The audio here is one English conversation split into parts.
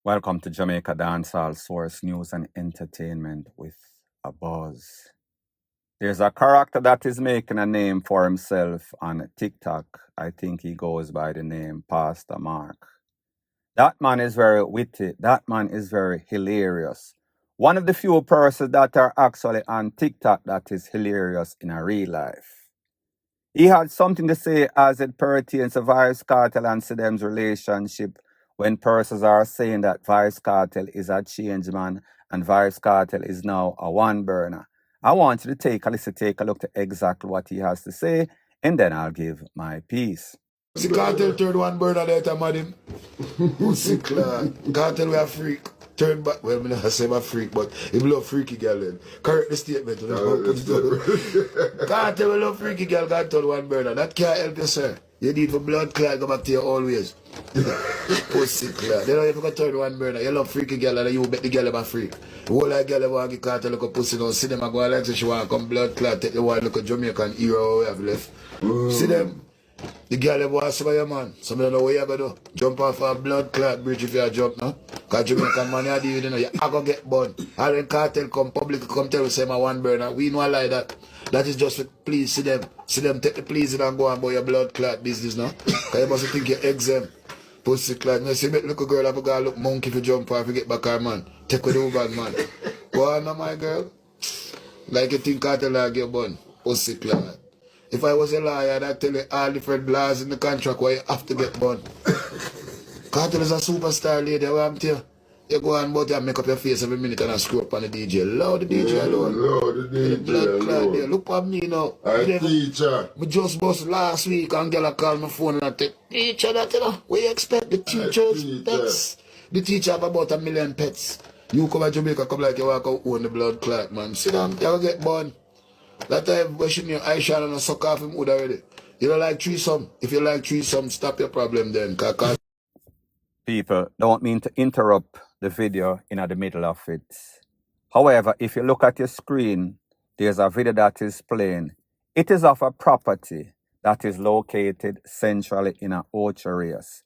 Welcome to Jamaica Dancehall Source News and Entertainment with a buzz. There's a character that is making a name for himself on TikTok. I think he goes by the name Pastor Mark. That man is very witty. That man is very hilarious. One of the few persons that are actually on TikTok that is hilarious in a real life. He had something to say as it pertains to Vybz Kartel and SIDEM's relationship when persons are saying that Vybz Kartel is a change man and Vybz Kartel is now a one burner. I want you to take a look at exactly what he has to say, and then I'll give my piece. See Kartel third one burner later, madam. Pussy clad. Kartel we a freak. Turn back. Well, I'm not say I'm a freak, but he love freaky girl then. Correct the statement. Kartel we love freaky girl, Kartel one burner. That can't help you, sir. You need for blood clot, go back to you always. Pussy clad. They don't even go turn one burner. You love freaky girl and you bet the girl about freak. The whole like girl want to get Kartel look a pussy now. See them and go like so she want to come blood clot, take the one look a Jamaican hero we have left. See them? The girl ever ask about your man. Some don't know what you gonna do. Jump off a blood clot bridge if you jump now. Cause Jamaican man you deal with, you know, you gonna get burned. And when Kartel come public come tell us say my one burner. We know like that. That is just for please see them. See them take the pleasing and go on about your blood clot business now. Cause you must think you're exempt. Pussy clot. You see me look a girl have a girl look monkey if you jump off you get back her man. Take with the woman man. Go on now my girl. Like you think Kartel like your bun. Pussy clot. If I was a lawyer, I'd tell you all different laws in the contract where you have to get born. Kartel is a superstar lady, I am tell you. You go on about and make up your face every minute and screw up on the DJ. Lord the DJ alone. Lord the DJ alone. Look at me now. I teacher. We just bust last week and girl call my phone and I take, teacher that you know. What you expect? The teachers pets. The teacher have about 1 million pets. You come to Jamaica, come like you walk out on the blood clot, man. Sit down, you get born. That time washing your eye shine and suck off him wood already. You don't like threesome. If you like threesome, stop your problem then. People, don't mean to interrupt the video in the middle of it. However, if you look at your screen, there's a video that is playing. It is of a property that is located centrally in a Orcharias.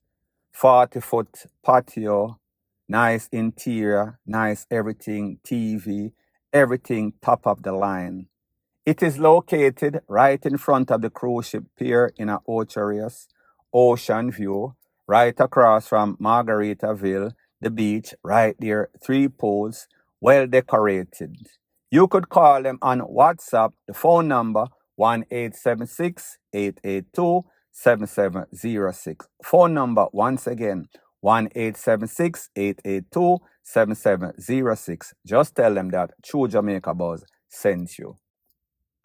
40-foot patio, nice interior, nice everything, TV, everything top of the line. It is located right in front of the cruise ship pier in a Orcharias, ocean view, right across from Margaritaville, the beach, right there, 3 pools, well decorated. You could call them on WhatsApp, the phone number 1-876-882-7706. Phone number once again, 1-876-882-7706. Just tell them that True Jamaica Buzz sent you.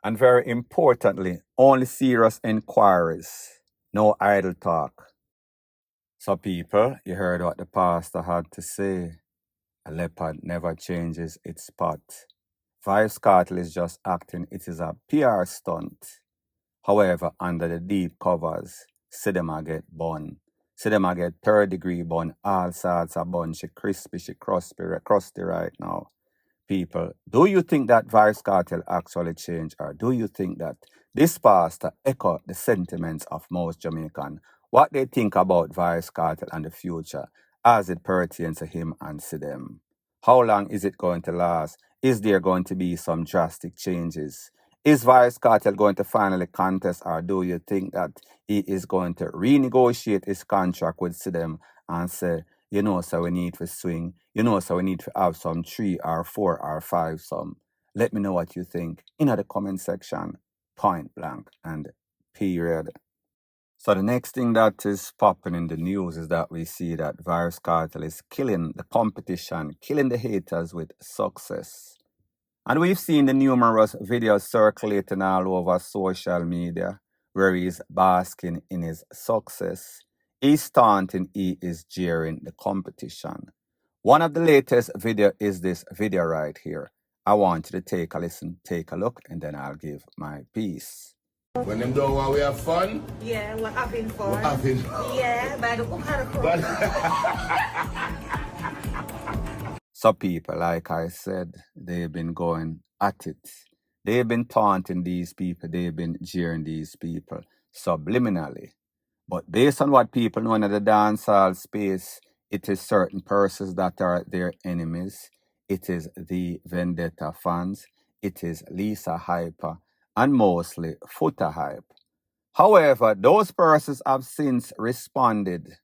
And very importantly, only serious inquiries, no idle talk. So people, you heard what the pastor had to say. A leopard never changes its spot. Vybz Kartel is just acting, it is a PR stunt. However, under the deep covers, SIDEM get bun. SIDEM get 3rd-degree bun, all sorts of bun. She crispy, she crusty right now. People, do you think that Vybz Kartel actually changed, or do you think that this pastor echo the sentiments of most Jamaican, what they think about Vybz Kartel and the future as it pertains to him and SIDEM? How long is it going to last? Is there going to be some drastic changes? Is Vybz Kartel going to finally contest, or do you think that he is going to renegotiate his contract with SIDEM and say, you know, so we need to swing. You know, so we need to have some 3 or 4 or 5 some. Let me know what you think in the comment section, point blank and period. So the next thing that is popping in the news is that we see that Vybz Kartel is killing the competition, killing the haters with success. And we've seen the numerous videos circulating all over social media where he's basking in his success. He's taunting, he is jeering the competition. One of the latest video is this video right here. I want you to take a listen, take a look, and then I'll give my piece. When them don't want we have fun? Yeah, we're having fun. We're having Yeah, but So people, like I said, they've been going at it. They've been taunting these people. They've been jeering these people subliminally. But based on what people know in the dancehall space, It is certain persons that are their enemies. It is the Vendetta fans. It is Lisa Hyper and mostly Footer Hype. However, those persons have since responded.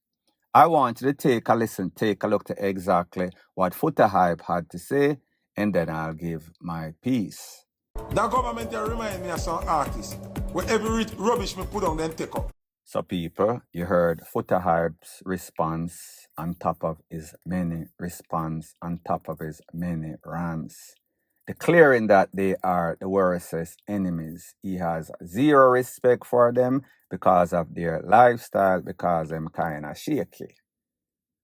I want you to take a listen, take a look to exactly what Footer Hype had to say, and then I'll give my piece. That government remind me of some artists where every rubbish me put on then take up. So people, you heard Footer Hype's response on top of his many response on top of his many rants, declaring that they are the worstest enemies. He has zero respect for them because of their lifestyle, because them kind of shaky.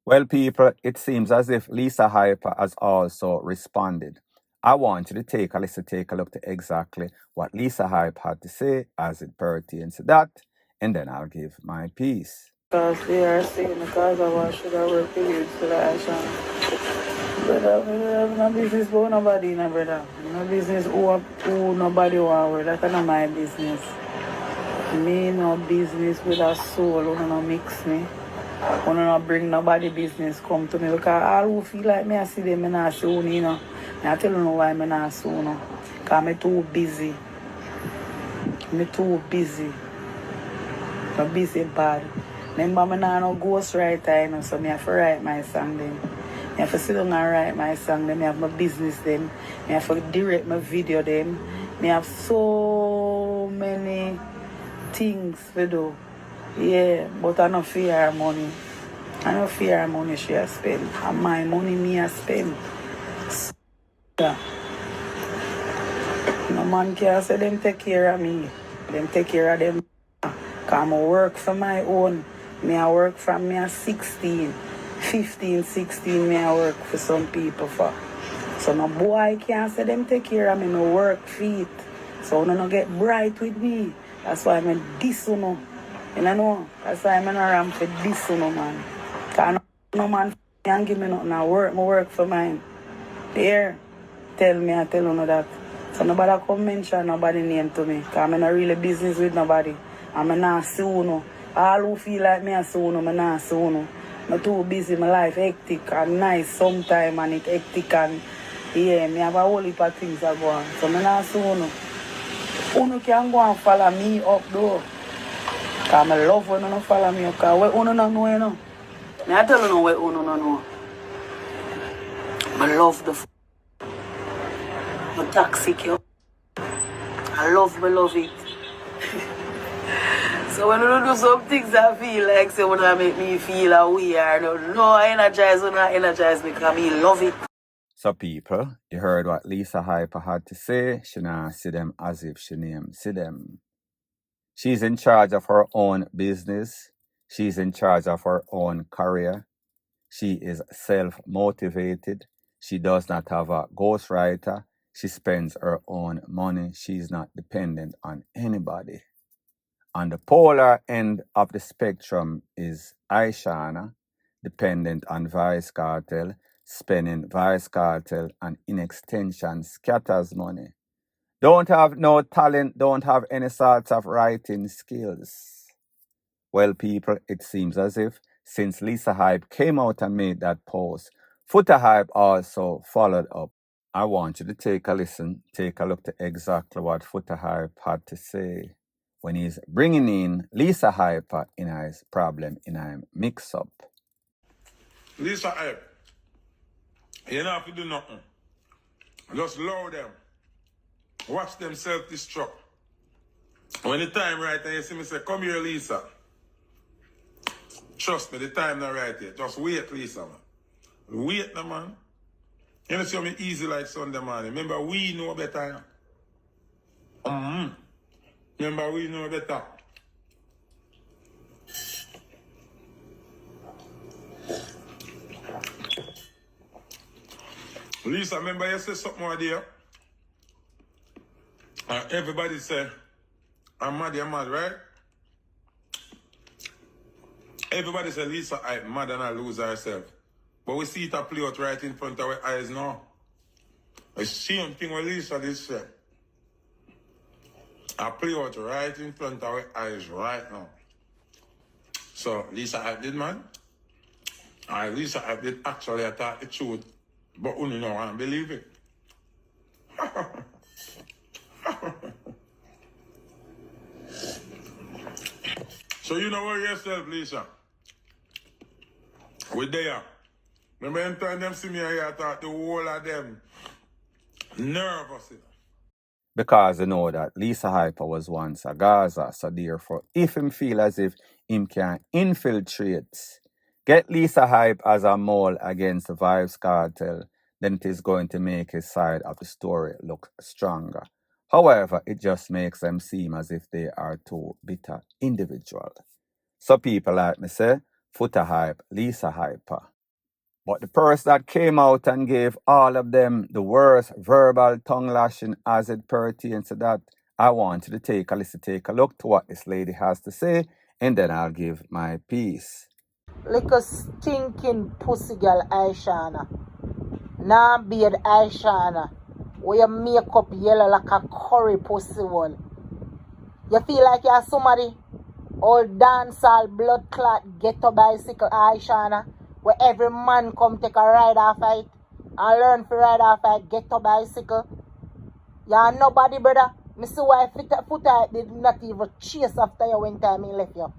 Well, people, it seems as if Lisa Hyper has also responded. I want you to take a listen, take a look to exactly what Lisa Hype had to say as it pertains to that, and then I'll give my piece. Because they are saying because of what should I work with you to the action. Brother, no business for nobody, no brother. No business who nobody want work. That's not my business. Me no business with a soul, who no mix me. Who no bring nobody business come to me. Because all who feel like me, I see them, I not see you know. I tell you why I not see you. Because I'm too busy. I'm too busy. I'm busy bad. Remember, I'm not no ghostwriter, you know, so I have to write my song then. I have to sit down and write my song then. I have my business then. I have to direct my video then. I have so many things to do. Yeah, but I don't fear money. I don't fear money she has spent. And my money me has spent. So, yeah. No man can say them take care of me. Them take care of them. Because I work for my own. I work from me at 16, 15, 16, I work for some people for. So no boy can't say them take care of me, no work feet. So no get bright with me. That's why I'm this one. You know? That's why I'm in a ramp for this one, man. Because no man can't give me nothing. I work for mine. There, tell me, I tell you that. So nobody come mention nobody name to me. Because I'm in a really business with nobody. I'm not see you. All who feel like me I see you, I'm not see you. I'm too busy, my life hectic and nice sometimes and it hectic and yeah, me have a whole heap of things that go on. So I'm not see you. You can go and follow me up though. Because I love when you follow me up. Because what you don't know, you know. I tell you what you don't know. I love the toxic, yo. I love it. So when you do some things I feel like say when I make me feel a weird, no, I energize when I energize me because I love it. So people, you heard what Lisa Hyper had to say. She now see them as if she named SIDEM. She's in charge of her own business. She's in charge of her own career. She is self-motivated. She does not have a ghostwriter. She spends her own money. She's not dependent on anybody. On the polar end of the spectrum is Aishana, dependent on Vybz Kartel, spending Vybz Kartel and in extension scatters money. Don't have no talent, don't have any sorts of writing skills. Well, people, it seems as if since Lisa Hype came out and made that post, Footer Hype also followed up. I want you to take a listen, take a look to exactly what Footer Hype had to say when he's bringing in Lisa Hyper in his problem in a mix-up. Lisa Hype, you don't have to do nothing. Just allow them. Watch them self-destruct. When the time right and you see me say, come here, Lisa. Trust me, the time not right here. Just wait, Lisa, man. Wait, no, man. You know, see me easy like Sunday morning. Remember, we know better. Remember, we know better. Lisa, remember you said something more there? Everybody say, I'm mad, right? Everybody say Lisa, I'm mad and I lose herself. But we see it a play out right in front of our eyes now. The same thing with Lisa this year. I play out right in front of our eyes right now. So, Lisa, I did, man. At least I did actually attack the truth, but you know I don't believe it. So you know where yourself, Lisa. We there. Remember anytime them see me here, I thought the whole of them nervous. You know? Because you know that Lisa Hyper was once a Gaza, so therefore, if him feel as if him can infiltrate, get Lisa Hype as a mole against the Vybz Kartel, then it is going to make his side of the story look stronger. However, it just makes them seem as if they are two bitter individuals. So people like me say, Footer Hype, Lisa Hyper. But the person that came out and gave all of them the worst verbal tongue lashing as it pertains to that, I want you to take a listen, take a look to what this lady has to say, and then I'll give my piece. Little stinking pussy girl Aishana. Nah beard Aishana. Where your makeup yellow like a curry pussy one. You feel like you're somebody old dancehall blood clot ghetto bicycle Aishana. Where every man come take a ride off it and learn to ride off a ghetto bicycle. You're nobody, brother. Me see why Footer did not even chase after you when time he left you.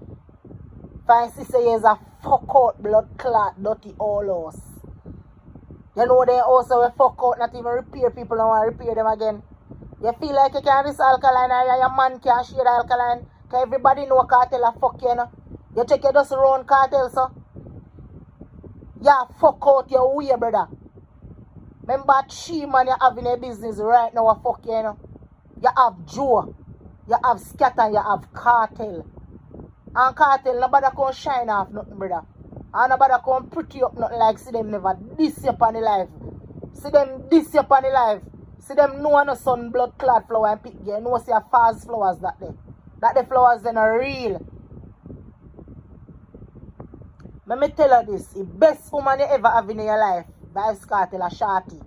Fine sister is a fuck out blood clot dirty all house. You know they also will fuck out, not even repair people, don't want to repair them again. You feel like you can this alkaline or your man can't share the alkaline. Cause everybody know Kartel a fuck you, know. You check your dust around Kartel, so. Yeah, fuck out your way, brother. Remember 3 man you have in a business right now a fuck you, know. You have Joe, you have Scatter, you have Kartel. And Kartel, nobody can shine off nothing, brother. And nobody can pretty up nothing like see them never diss you upon the life. See them diss you upon the life. See them know no sun blood clot flower and pick you know see a fast flowers that day. That the flowers then are real. Let me tell you this, the best woman you ever have in your life, Vybz Kartel a Shorty.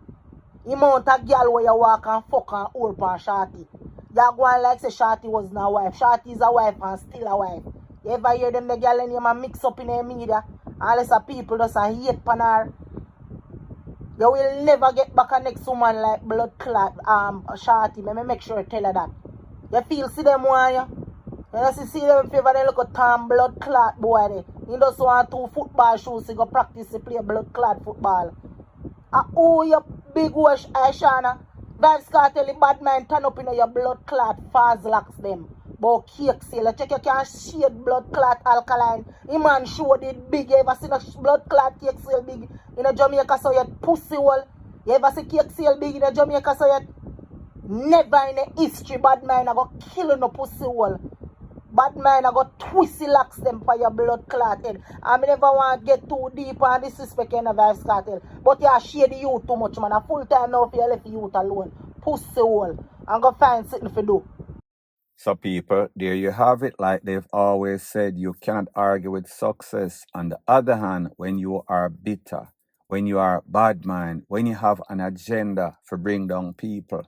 The amount of girl where you walk and fuck and hold upon Shorty. You go on like say Shorty was not a wife. Shorty is a wife and still a wife. You ever hear them the girl and you mix up in the media? Unless the people just hate upon her. You will never get back a next woman like blood clot Shorty. Let me make sure I tell you that. You feel see them one you? You see them favor they look a damn blood clot boy there. You just want 2 football shoes to go practice to play blood clot football. Oh, you big wash, Aishana. Vybz Kartel, the bad man turn up in your blood clot, fast locks them. But cake sale, check you can shade blood clot alkaline. The man showed it big. You ever seen a blood clot cake sale big in a Jamaica so yet pussy hole? You ever see cake sale big in a Jamaica so yet? Never in the history bad man I go kill no pussy hole. Bad man I got twisty locks them for your blood clot head. I never want to get too deep on disrespect in the Vybz Kartel. But you shade the youth too much, man. A full time now if you left the youth alone. Pussy hole. And go find something to do. So people, there you have it. Like they've always said, you cannot argue with success. On the other hand, when you are bitter, when you are bad mind, when you have an agenda for bring down people,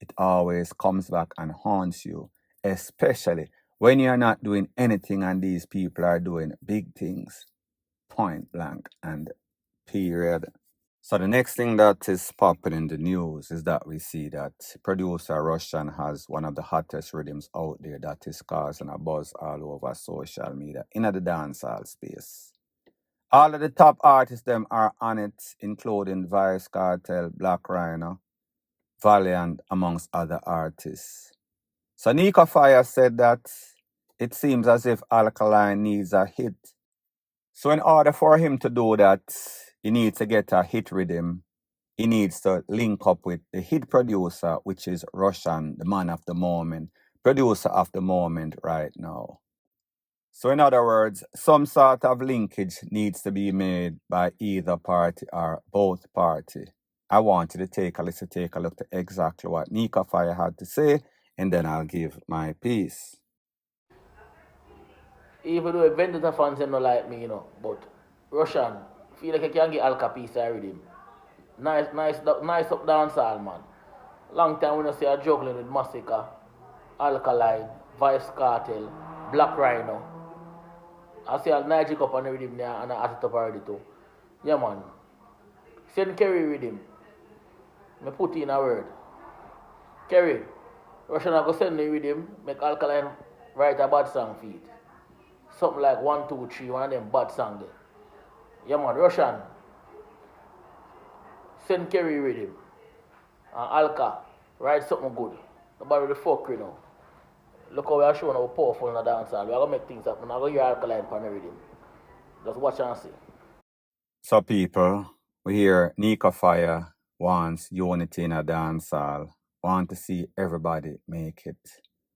it always comes back and haunts you. Especially when you're not doing anything and these people are doing big things, point blank and period. So the next thing that is popping in the news is that we see that producer Russian has one of the hottest rhythms out there that is causing a buzz all over social media in the dancehall space. All of the top artists them are on it, including Vybz Kartel, Black Rhino, Valiant, amongst other artists. So Nika Fire said that it seems as if Alkaline needs a hit. So in order for him to do that, he needs to get a hit rhythm. He needs to link up with the hit producer, which is Russian, the man of the moment, producer of the moment right now. So in other words, some sort of linkage needs to be made by either party or both party. I want you to take a listen, take a look at exactly what Nika Fire had to say, and then I'll give my piece. Even though Vendetta fans them not like me, you know, but Russian, feel like I can get Alka piece I read him. Nice up dancehall, man. Long time we don't see a juggling with Massacre, Alkaline, Vybz Kartel, Black Rhino. I see a Niger Cup on the rhythm there and I add it up already too. Yeah, man. Send Kerry with him. Me put in a word. Kerry, Russian I go send me with him, make Alkaline write a bad song for it. Something like 1, 2, 3, one of them bad song there. Yeah, man, Russian. Send Kerry with him. And Alka, write something good. Nobody the fuck you know. Look how we are showing how powerful in the dancehall. We are going to make things happen. I'm going to hear Alkaline pan with him. Just watch and see. So people, we hear Nika Fire wants unity in a dancehall. Want to see everybody make it.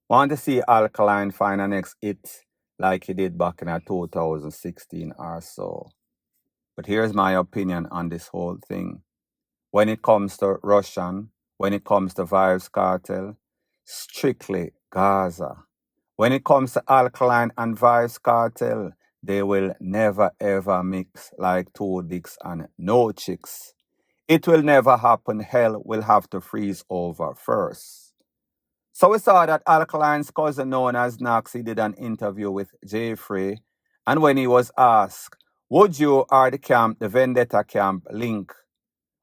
Want to see Alkaline find a next hit like he did back in 2016 or so. But here's my opinion on this whole thing. When it comes to Russian, when it comes to Vybz Kartel, strictly Gaza. When it comes to Alkaline and Vybz Kartel, they will never ever mix like two dicks and no chicks. It will never happen. Hell will have to freeze over first. So we saw that Alkaline's cousin known as Noxy did an interview with Jeffrey, and when he was asked, would you or the camp, the Vendetta camp, link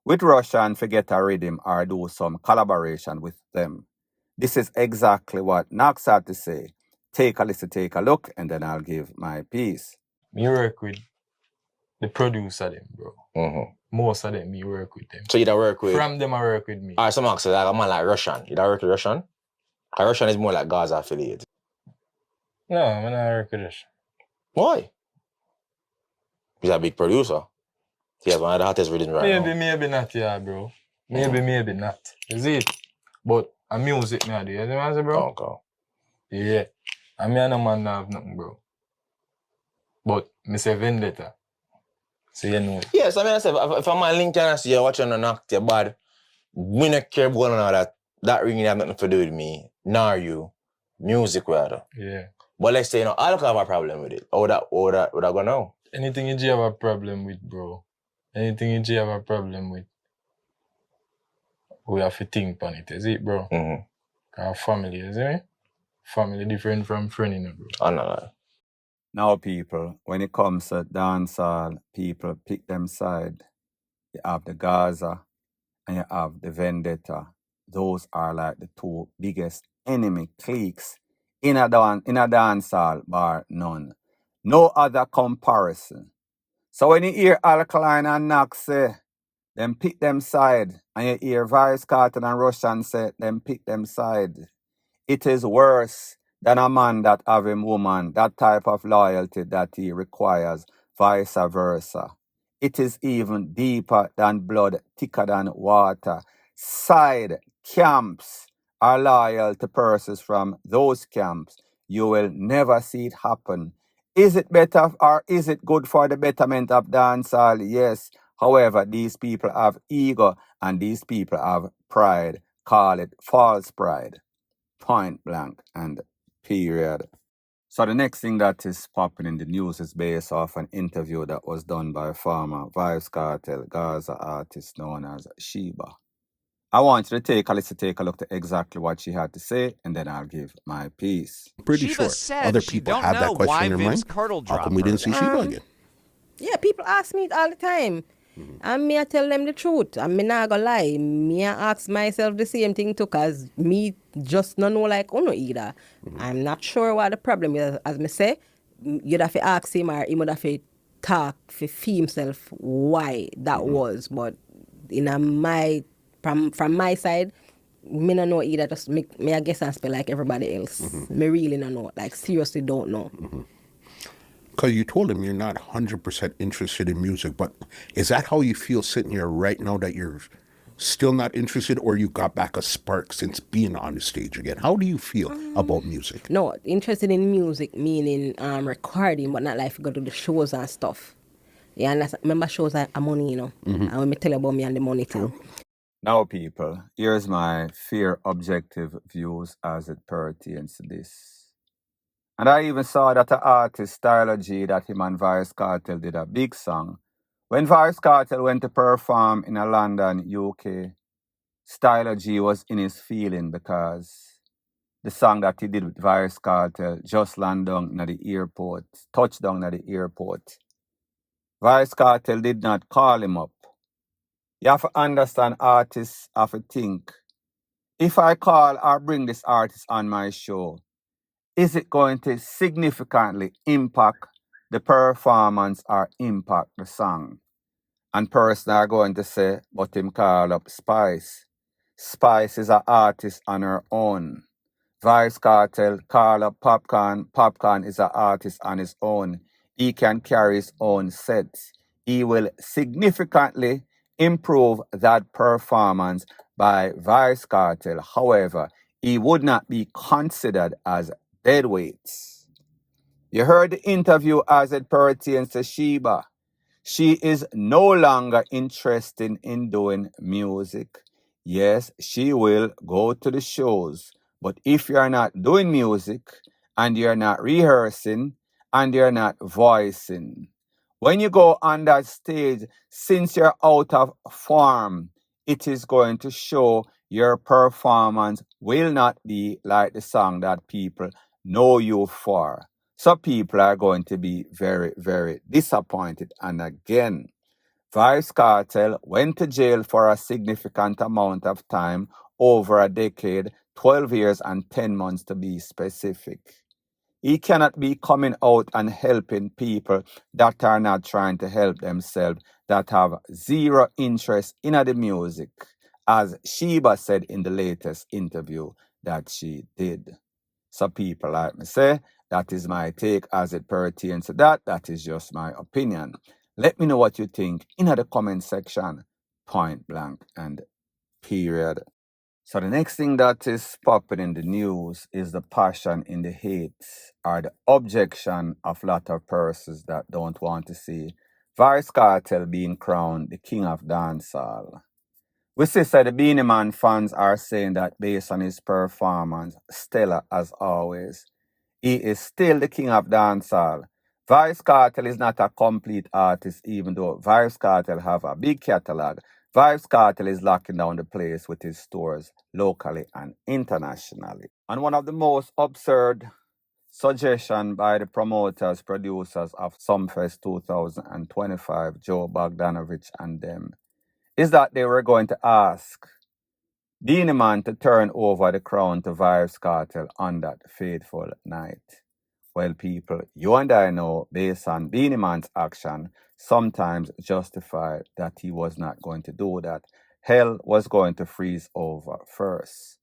with Russia and forget a rhythm or do some collaboration with them? This is exactly what Nox had to say. Take a listen, take a look, and then I'll give my piece. Me work with the producer them, bro. Most of them, me work with them. So you don't work with... From them, I work with me. Alright, so Max, like a man like Russian. You don't work with Russian? Russian is more like Gaza affiliate. No, I'm not work with Russian. Why? He's a big producer. He has one of the hottest rhythms right now. Maybe not, yeah, bro. Maybe not. Is it? But a music me I do. You know what I say, bro? Okay. Yeah. And me and no man not have nothing, bro. But me say Vendetta. So you know. Yes, I mean, I say, if I'm on LinkedIn and I see you watching an actor bad, we not care about none of that. That ring have nothing to do with me, nor you. Music, rather. Yeah. But let's say, you know, I don't have a problem with it. What I go now? Anything you have a problem with, bro. Anything you have a problem with, we have to think on it, is it, bro? Our family, is it? Family different from friend, you know, bro. I know that. Now, people, when it comes to dancehall, people pick them side. You have the Gaza and you have the Vendetta. Those are like the two biggest enemy cliques in a dancehall, bar none. No other comparison. So when you hear Alkaline and Nox say, them pick them side, and you hear Vybz Kartel and Russian say, them pick them side, it is worse than a man that have him woman, that type of loyalty that he requires, vice versa. It is even deeper than blood, thicker than water. Side camps are loyal to persons from those camps. You will never see it happen. Is it better or is it good for the betterment of dancehall? Yes. However, these people have ego and these people have pride. Call it false pride. Point blank and period. So the next thing that is popping in the news is based off an interview that was done by former Vybz Kartel Gaza artist known as Sheba. I want you to take a look at exactly what she had to say, and then I'll give my piece. Pretty Sheba sure said other she people don't have that know question why in their Vybz mind. Kartel How dropped come we didn't see her. Sheba again? Yeah, people ask me it all the time. And me I tell them the truth. And me not gonna lie. Me I ask myself the same thing too, cause me just not know like Uno either. I'm not sure what the problem is. As me say, you'd have to ask him or he would have to talk for himself why that was. But in a my from my side, me no know either. Just me I guess I spell like everybody else. Me really no know. Like seriously don't know. Because you told him you're not 100% interested in music, but is that how you feel sitting here right now, that you're still not interested, or you got back a spark since being on the stage again? How do you feel about music? No, interested in music meaning recording, but not like go to the shows and stuff. Yeah, and that's, remember shows are money, you know. And when me tell you about me and the money too. Now, people, here's my fair objective views as it pertains to this. And I even saw that the artist Styler G, that him and Vybz Kartel did a big song. When Vybz Kartel went to perform in London, UK, Styler G was in his feeling because the song that he did with Vybz Kartel just landed down at the airport, touched down at the airport. Vybz Kartel did not call him up. You have to understand artists have to think. If I call or bring this artist on my show, is it going to significantly impact the performance or impact the song? And person are going to say, but him call up Spice. Spice is an artist on her own. Vybz Kartel call up Popcorn. Popcorn is an artist on his own. He can carry his own sets. He will significantly improve that performance by Vybz Kartel. However, he would not be considered as deadweights. You heard the interview as it pertains to Sheba. She is no longer interested in doing music. Yes, she will go to the shows. But if you're not doing music and you're not rehearsing and you're not voicing, when you go on that stage, since you're out of form, it is going to show your performance will not be like the song that people know you for. So people are going to be very, very disappointed. And again, Vybz Kartel went to jail for a significant amount of time, over a decade, 12 years and 10 months to be specific. He cannot be coming out and helping people that are not trying to help themselves, that have zero interest in the music, as Sheba said in the latest interview that she did. So people like me say, that is my take as it pertains to that. That is just my opinion. Let me know what you think in the comment section, point blank and period. So the next thing that is popping in the news is the passion in the hate or the objection of a lot of persons that don't want to see Vybz Kartel being crowned the king of dancehall. We see that the Beanie Man fans are saying that based on his performance, stellar as always, he is still the king of dancehall. Vybz Kartel is not a complete artist, even though Vybz Kartel have a big catalog. Vybz Kartel is locking down the place with his stores locally and internationally. And one of the most absurd suggestions by the promoters, producers of Sumfest 2025, Joe Bogdanovich and them, is that they were going to ask Beanie Man to turn over the crown to Vybz Kartel on that fateful night. Well, people, you and I know, based on Beanie Man's action, sometimes justify that he was not going to do that. Hell was going to freeze over first.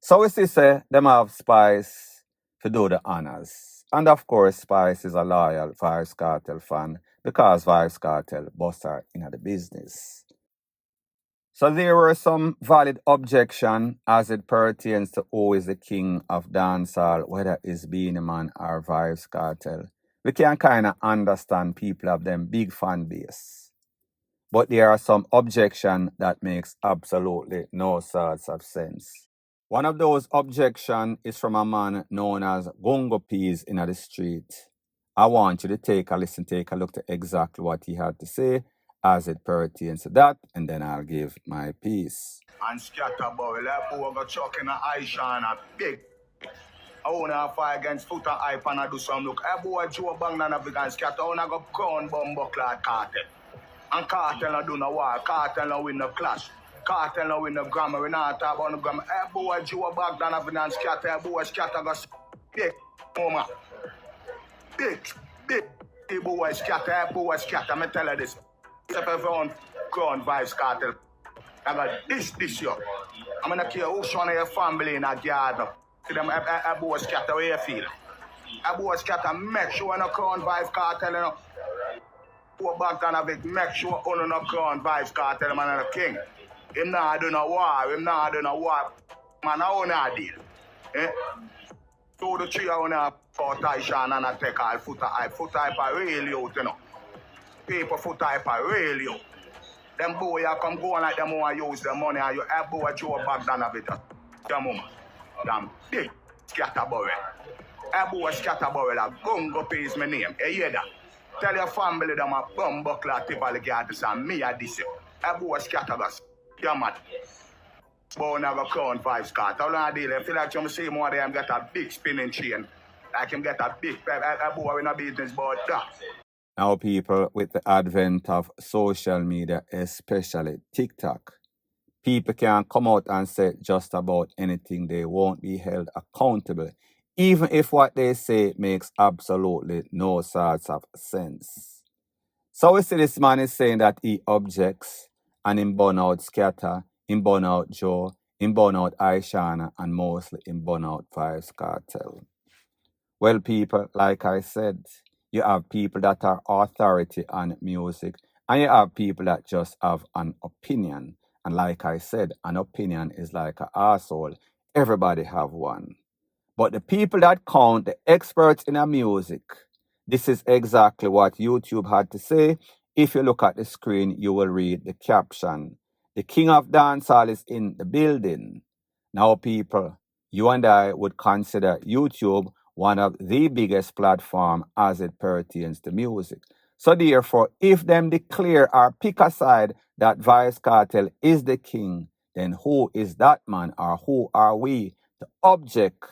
So we see say them have Spice to do the honors. And of course, Spice is a loyal Vybz Kartel fan because Vybz Kartel bust her in the business. So there were some valid objection as it pertains to who is the king of dancehall, whether it's Beanie Man or Vybz Kartel. We can kind of understand people have them big fan base. But there are some objection that makes absolutely no sorts of sense. One of those objection is from a man known as Gongo Peas in the street. I want you to take a listen, take a look to exactly what he had to say as it pertains to that, and then I'll give my piece. And Scatterboy, like who go chuck in a Aisha and a big. I wanna fight against foot and hype and I do some look. I boy Joe Bang and a big and scatter. I wanna go crown bumbo clad Kartel. And Kartel no do no war. Kartel no win no clash. Kartel no win no grammar. We not talk about no grammar. I boy Joe Bang and a big and scatter. I boy scatter go big. Mama. Big. Boy scatter. I boy scatter. Me tell you this. If everyone crown Vybz Kartel, I got this year. I'm gonna kill who's one of your family in a garden. See them a boy scatter where you feel. A boy scatter, make sure no crown Vybz Kartel, you know. Go back and have it, make sure you no crown Vybz Kartel, man, the king. Him not do no war, Man, I own a deal. Eh? 2 to 3 I own a for Taishan and a take all foot hype. Foot hype are really out, you know. People foot hype are really out. Them boy come go on like them want to use the money and you have boy Joe back down a bit. Them woman. Damn big Scatterboy. A boy Scatterboy like Gongo Peas my name. You hear that? Tell your family them a bumbo clad tip all the garden and me a this year. A boy Scatterboy. Yeah man. Boy never crown Vybz Kartel. All I deal. I feel like you see more of them get a big spinning chain. Like him get a big a boy in a business board that. Now, people, with the advent of social media, especially TikTok, people can come out and say just about anything. They won't be held accountable, even if what they say makes absolutely no sorts of sense. So we see this man is saying that he objects and in burn out Scatter, in burn out Joe, in burn out Aishana, and mostly in burn out Vybz Kartel. Well, people, like I said, you have people that are authority on music, and you have people that just have an opinion. And like I said, an opinion is like an arsehole. Everybody have one. But the people that count, the experts in our music, this is exactly what YouTube had to say. If you look at the screen, you will read the caption. The king of dancehall is in the building. Now, people, you and I would consider YouTube one of the biggest platforms as it pertains to music. So therefore, if them declare or pick a side that Vybz Kartel is the king, then who is that man, or who are we to object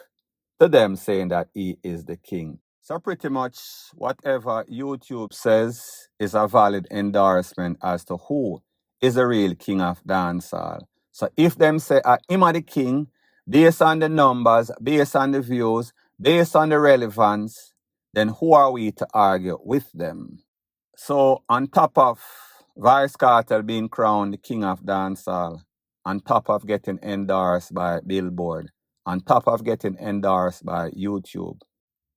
to them saying that he is the king? So pretty much whatever YouTube says is a valid endorsement as to who is the real king of dancehall. So if them say him are the king, based on the numbers, based on the views, based on the relevance, then who are we to argue with them? So on top of Vybz Kartel being crowned the king of dancehall, on top of getting endorsed by Billboard, on top of getting endorsed by YouTube,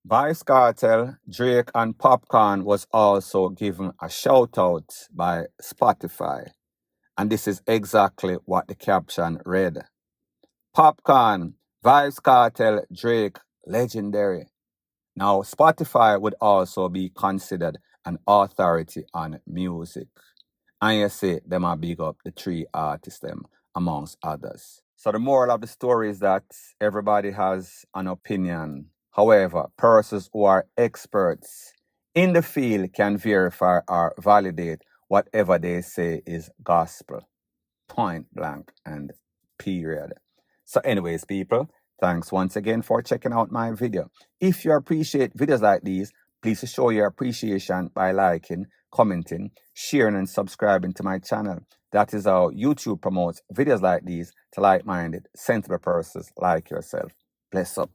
Vybz Kartel, Drake, and Popcorn was also given a shout out by Spotify. And this is exactly what the caption read. Popcorn, Vybz Kartel, Drake, legendary. Now, Spotify would also be considered an authority on music. And you see, them are big up the three artists, them, amongst others. So the moral of the story is that everybody has an opinion. However, persons who are experts in the field can verify or validate whatever they say is gospel. Point blank and period. So anyways, people, thanks once again for checking out my video. If you appreciate videos like these, please show your appreciation by liking, commenting, sharing, and subscribing to my channel. That is how YouTube promotes videos like these to like-minded, sensible persons like yourself. Bless up.